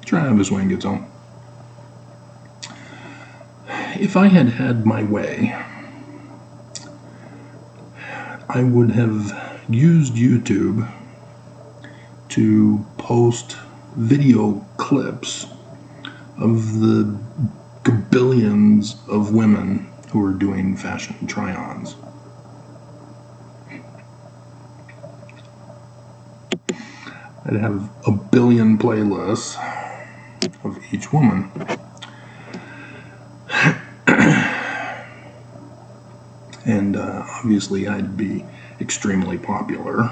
Travis Wayne gets home. If I had had my way, I would have used YouTube to post video clips of the billions of women who are doing fashion try-ons. I'd have a billion playlists of each woman. And obviously I'd be extremely popular,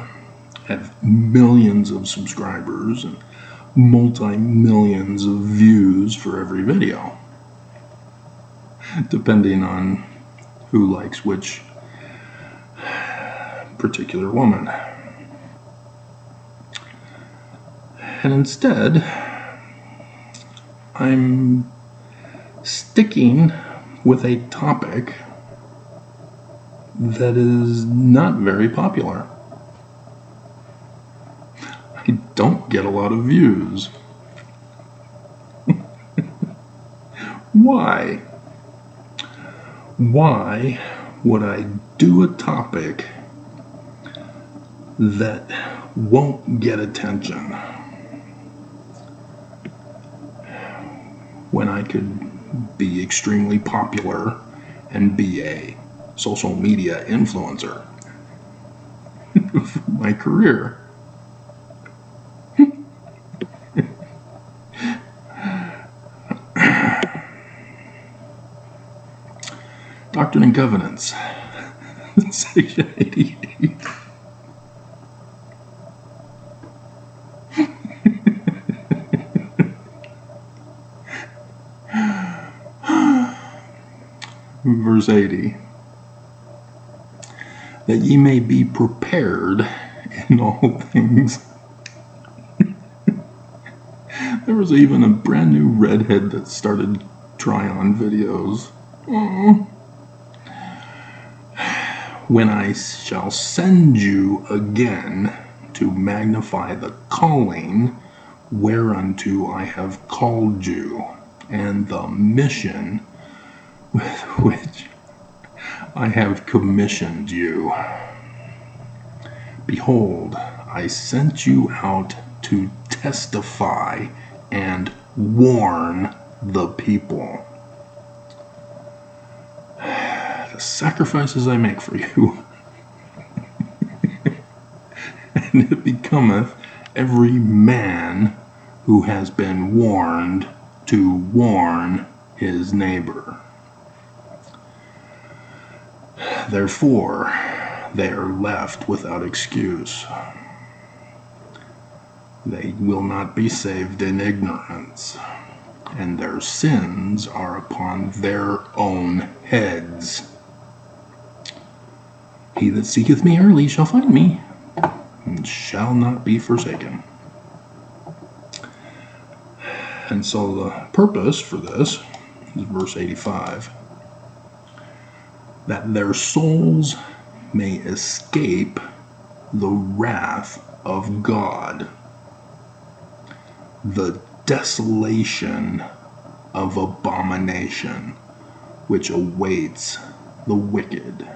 have millions of subscribers and multi-millions of views for every video, depending on who likes which particular woman. And instead, I'm sticking with a topic that is not very popular. I don't get a lot of views. Why? Why would I do a topic that won't get attention when I could be extremely popular and be a social media influencer for my career? Doctrine and Covenants, Section 88. Verse 80. That ye may be prepared in all things. There was even a brand new redhead that started try-on videos. Aww. When I shall send you again to magnify the calling whereunto I have called you, and the mission with which I have commissioned you. Behold, I sent you out to testify and warn the people. The sacrifices I make for you, and it becometh every man who has been warned to warn his neighbor. Therefore, they are left without excuse. They will not be saved in ignorance, and their sins are upon their own heads. He that seeketh me early shall find me, and shall not be forsaken. And so the purpose for this is verse 85. That their souls may escape the wrath of God, the desolation of abomination which awaits the wicked.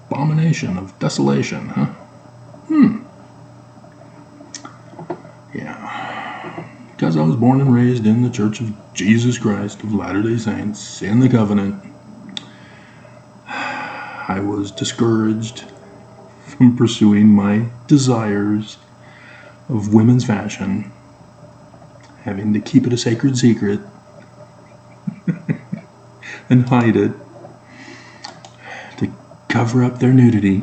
Abomination of desolation, huh? Yeah. Because I was born and raised in the Church of Jesus Christ of Latter-day Saints in the Covenant, I was discouraged from pursuing my desires of women's fashion, having to keep it a sacred secret and hide it to cover up their nudity,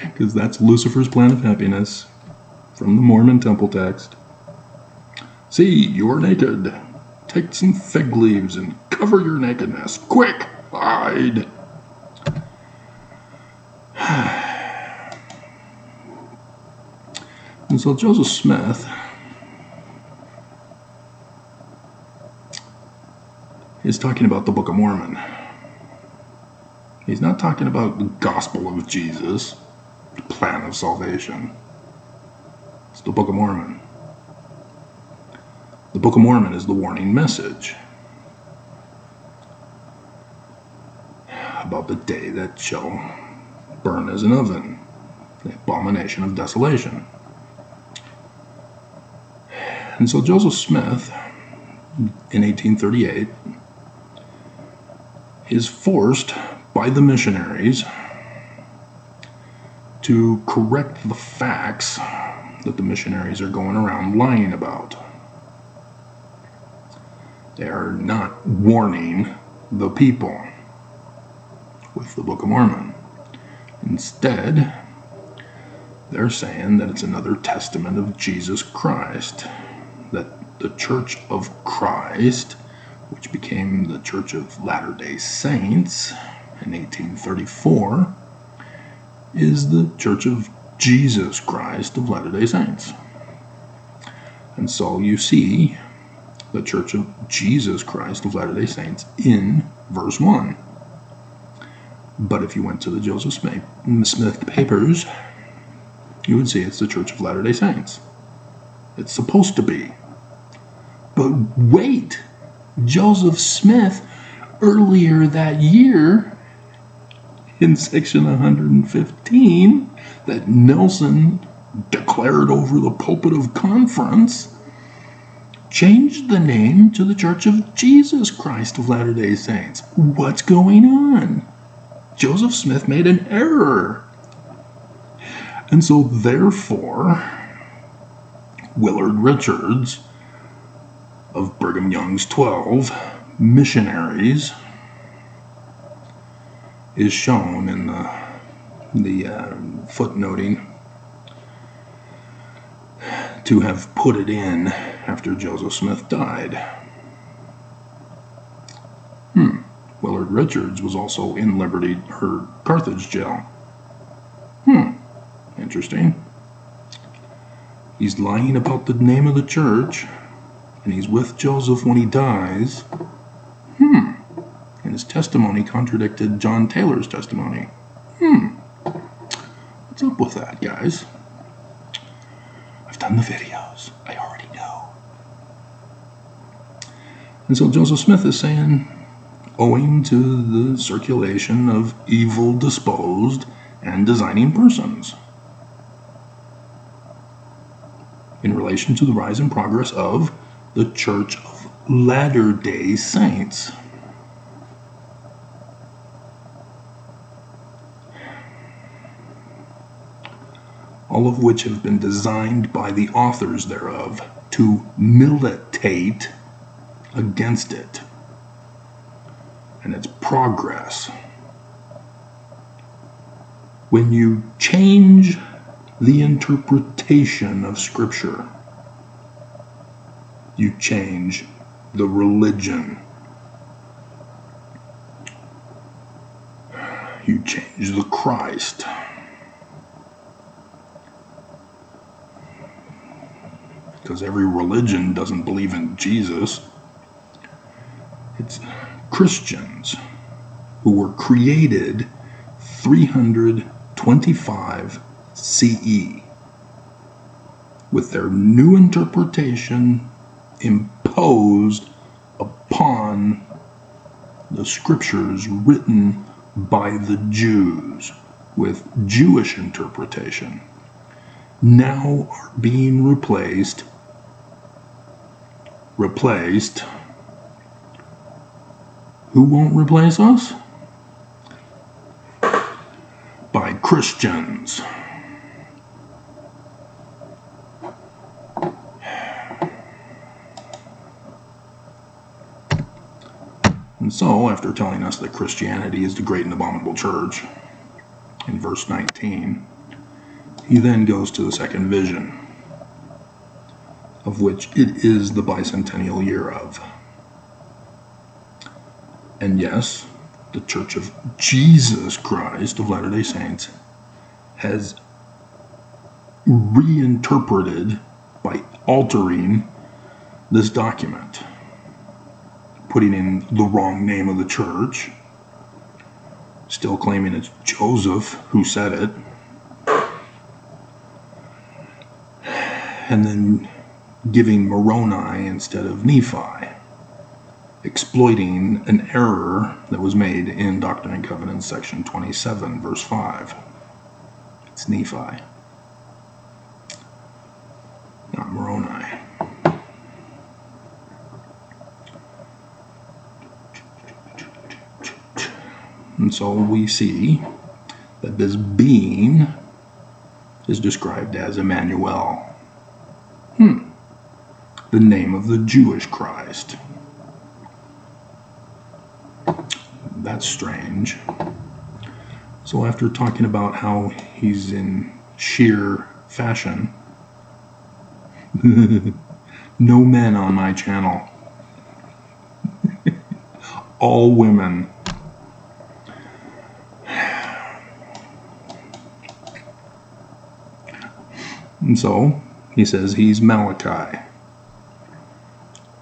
because that's Lucifer's plan of happiness from the Mormon temple text. See, you are naked. Take some fig leaves and cover your nakedness. Quick, hide. And so Joseph Smith is talking about the Book of Mormon. He's not talking about the gospel of Jesus, plan of salvation. It's the Book of Mormon. The Book of Mormon is the warning message about the day that shall burn as an oven, the abomination of desolation. And so Joseph Smith, in 1838, is forced by the missionaries to correct the facts that the missionaries are going around lying about. They are not warning the people with the Book of Mormon. Instead, they're saying that it's another testament of Jesus Christ, that the Church of Christ, which became the Church of Latter-day Saints in 1834, is the Church of Jesus Christ of Latter-day Saints. And so you see the Church of Jesus Christ of Latter-day Saints in verse 1. But if you went to the Joseph Smith papers, you would see it's the Church of Latter-day Saints. It's supposed to be. But wait, Joseph Smith, earlier that year, in section 115, that Nelson declared over the pulpit of conference, changed the name to the Church of Jesus Christ of Latter-day Saints. What's going on? Joseph Smith made an error. And so therefore, Willard Richards of Brigham Young's 12 missionaries is shown in the footnoting to have put it in after Joseph Smith died. Willard Richards was also in Carthage jail. Interesting. He's lying about the name of the church, and he's with Joseph when he dies. And his testimony contradicted John Taylor's testimony. What's up with that, guys? I've done the videos. I already know. And so Joseph Smith is saying, owing to the circulation of evil-disposed and designing persons, in relation to the rise and progress of the Church of Latter-day Saints. All of which have been designed by the authors thereof to militate against it and its progress. When you change the interpretation of Scripture, you change the religion. You change the Christ. Because every religion doesn't believe in Jesus. It's Christians who were created 325 CE with their new interpretation imposed upon the scriptures written by the Jews with Jewish interpretation, now are being replaced. Who won't replace us? By Christians. And so, after telling us that Christianity is the great and abominable church, in verse 19, he then goes to the second vision, of which it is the bicentennial year of. And yes, the Church of Jesus Christ of Latter-day Saints has reinterpreted by altering this document, putting in the wrong name of the church, still claiming it's Joseph who said it, and then giving Moroni instead of Nephi, exploiting an error that was made in Doctrine and Covenants section 27, verse 5. It's Nephi, not Moroni. And so we see that this being is described as Emmanuel, the name of the Jewish Christ. That's strange. So after talking about how he's in sheer fashion, no men on my channel, all women. And so he says he's Malachi,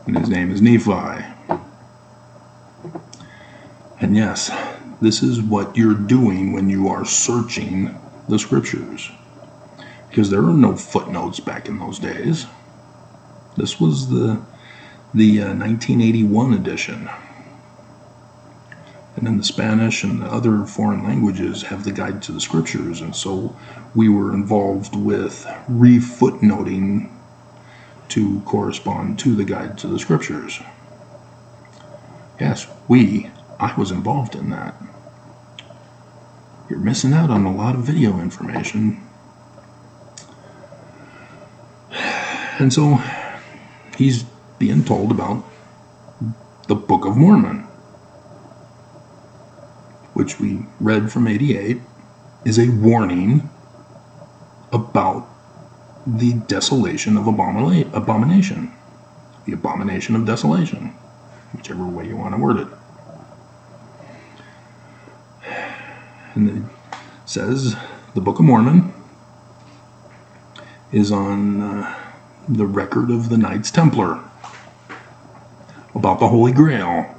and his name is Nephi. And yes, this is what you're doing when you are searching the scriptures, because there were no footnotes back in those days. This was the 1981 edition. And then the Spanish and the other foreign languages have the Guide to the Scriptures, and so we were involved with re-footnoting to correspond to the Guide to the Scriptures. Yes, I was involved in that. You're missing out on a lot of video information. And so he's being told about the Book of Mormon, which we read from 88, is a warning about the desolation of abomination. The abomination of desolation, whichever way you want to word it. And it says the Book of Mormon is on the record of the Knights Templar, about the Holy Grail,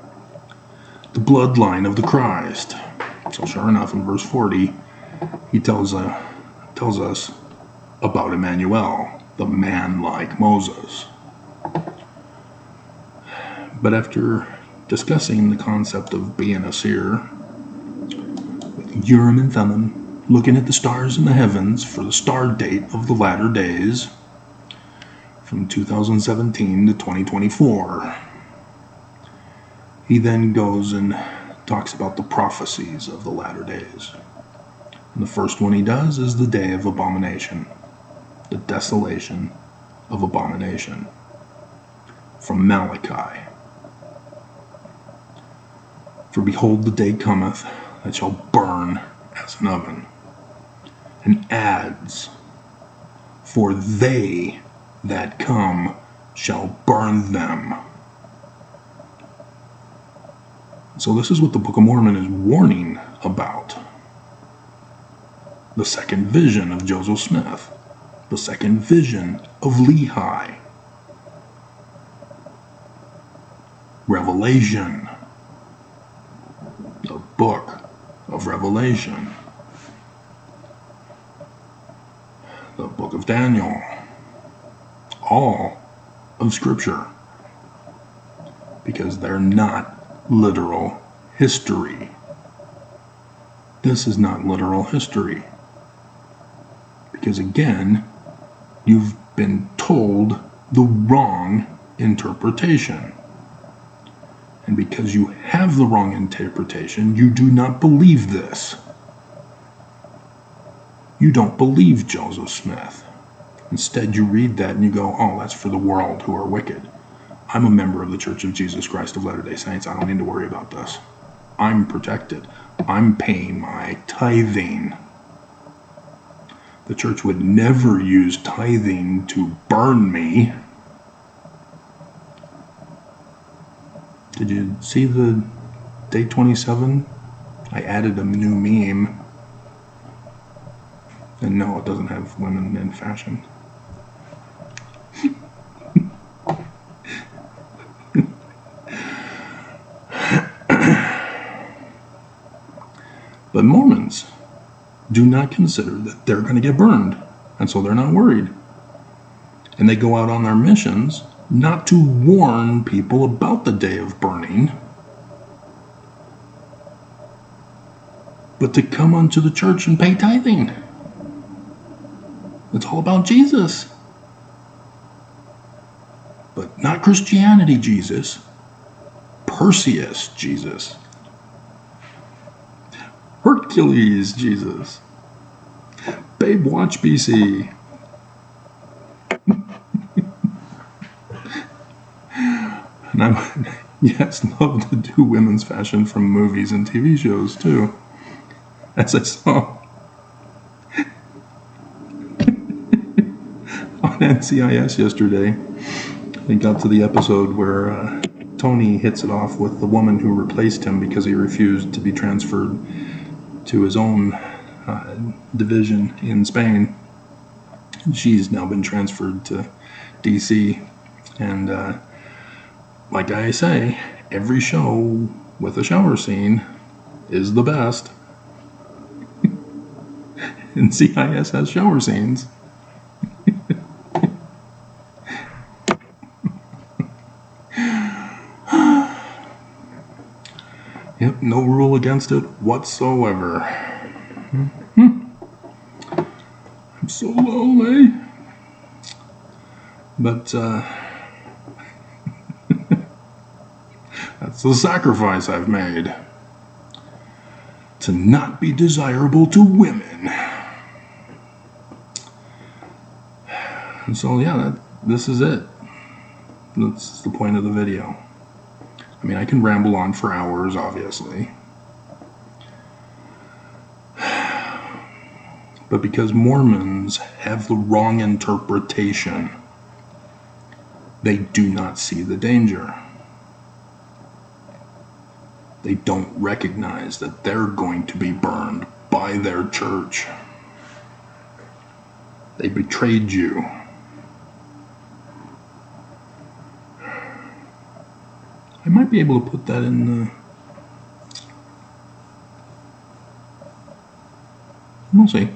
the bloodline of the Christ. So sure enough, in verse 40, he tells us about Emmanuel, the man like Moses. But after discussing the concept of being a seer, with Urim and Thummim, looking at the stars in the heavens for the star date of the latter days, from 2017 to 2024, he then goes and talks about the prophecies of the latter days. And the first one he does is the day of abomination, the desolation of abomination, from Malachi. For behold, the day cometh that shall burn as an oven, and adds, for they that come shall burn them. So this is what the Book of Mormon is warning about. The second vision of Joseph Smith. The second vision of Lehi. Revelation. The book of Revelation. The book of Daniel. All of Scripture. Because they're not literal history. This is not literal history. Because again, you've been told the wrong interpretation. And because you have the wrong interpretation, you do not believe this. You don't believe Joseph Smith. Instead, you read that and you go, oh, that's for the world who are wicked. I'm a member of the Church of Jesus Christ of Latter-day Saints. I don't need to worry about this. I'm protected. I'm paying my tithing. The church would never use tithing to burn me. Did you see the day 27? I added a new meme. And no, it doesn't have women in fashion. But Mormons do not consider that they're going to get burned, and so they're not worried. And they go out on their missions not to warn people about the day of burning, but to come unto the church and pay tithing. It's all about Jesus. But not Christianity Jesus. Perseus Jesus. Hercules Jesus. Babe Watch BC. And I would, yes, love to do women's fashion from movies and TV shows too. As I saw on NCIS yesterday, they got to the episode where Tony hits it off with the woman who replaced him because he refused to be transferred to his own division in Spain. She's now been transferred to DC, and like I say, every show with a shower scene is the best. And CIS has shower scenes. Yep, no rule against it whatsoever. I'm so lonely. But that's the sacrifice I've made. To not be desirable to women. And so yeah, this is it. That's the point of the video. I mean, I can ramble on for hours, obviously. But because Mormons have the wrong interpretation, they do not see the danger. They don't recognize that they're going to be burned by their church. They betrayed you. I might be able to put that in the... We'll see.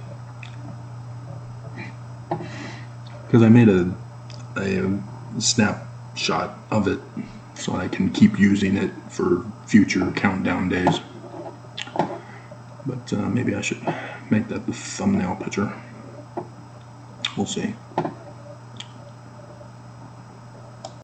Because I made a snapshot of it so I can keep using it for future countdown days. But maybe I should make that the thumbnail picture. We'll see.